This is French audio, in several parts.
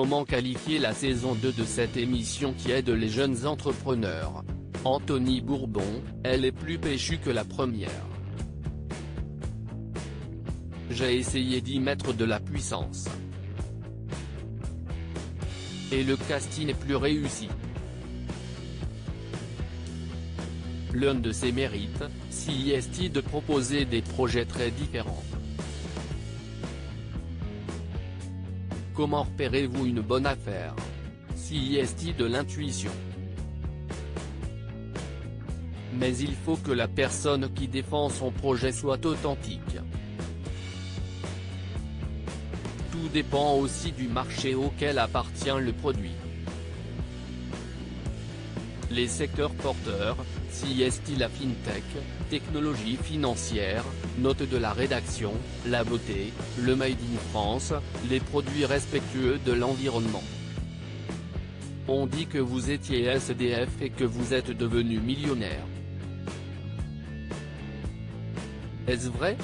Comment qualifier la saison 2 de cette émission qui aide les jeunes entrepreneurs? Anthony Bourbon, elle est plus péchue que la première. J'ai essayé d'y mettre de la puissance. Et le casting est plus réussi. L'un de ses mérites, c'est de proposer des projets très différents. Comment repérez-vous une bonne affaire? C'est de l'intuition. Mais il faut que la personne qui défend son projet soit authentique. Tout dépend aussi du marché auquel appartient le produit. Les secteurs porteurs, la fintech, technologie financière, notes de la rédaction, la beauté, le Made in France, les produits respectueux de l'environnement. On dit que vous étiez SDF et que vous êtes devenu millionnaire. Est-ce vrai?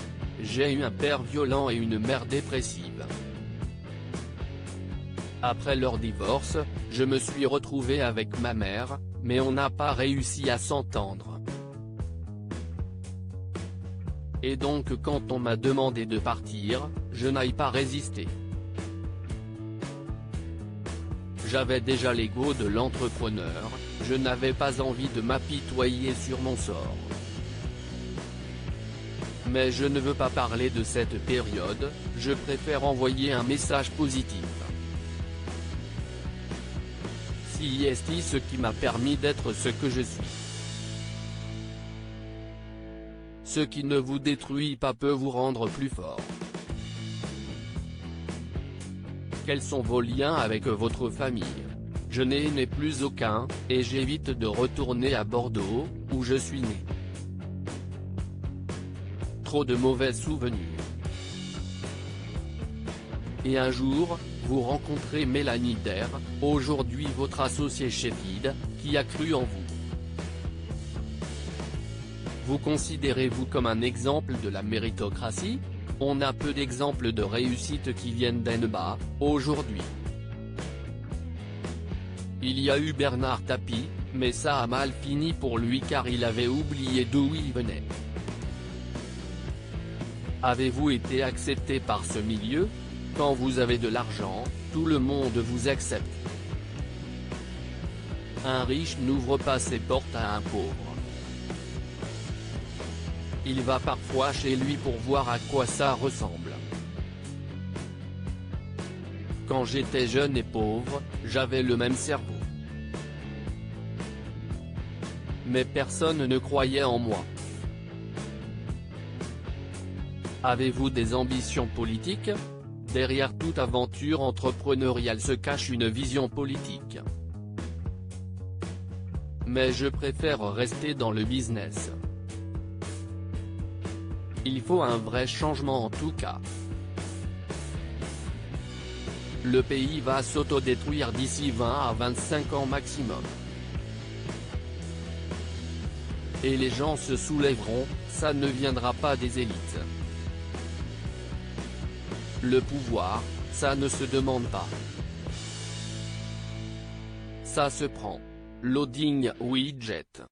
J'ai eu un père violent et une mère dépressive. Après leur divorce, je me suis retrouvé avec ma mère, mais on n'a pas réussi à s'entendre. Et donc quand on m'a demandé de partir, je n'ai pas résisté. J'avais déjà l'ego de l'entrepreneur, je n'avais pas envie de m'apitoyer sur mon sort. Mais je ne veux pas parler de cette période, je préfère envoyer un message positif. C'est ce qui m'a permis d'être ce que je suis. Ce qui ne vous détruit pas peut vous rendre plus fort. Quels sont vos liens avec votre famille? Je n'ai plus aucun, et j'évite de retourner à Bordeaux, où je suis né. Trop de mauvais souvenirs. Et un jour, vous rencontrez Mélanie Der, aujourd'hui votre associée chez FID, qui a cru en vous. Vous considérez-vous comme un exemple de la méritocratie? On a peu d'exemples de réussite qui viennent d'en bas, aujourd'hui. Il y a eu Bernard Tapie, mais ça a mal fini pour lui car il avait oublié d'où il venait. Avez-vous été accepté par ce milieu? Quand vous avez de l'argent, tout le monde vous accepte. Un riche n'ouvre pas ses portes à un pauvre. Il va parfois chez lui pour voir à quoi ça ressemble. Quand j'étais jeune et pauvre, j'avais le même cerveau. Mais personne ne croyait en moi. Avez-vous des ambitions politiques? Derrière toute aventure entrepreneuriale se cache une vision politique. Mais je préfère rester dans le business. Il faut un vrai changement en tout cas. Le pays va s'autodétruire d'ici 20 à 25 ans maximum. Et les gens se soulèveront, ça ne viendra pas des élites. Le pouvoir, ça ne se demande pas. Ça se prend. Loading widget.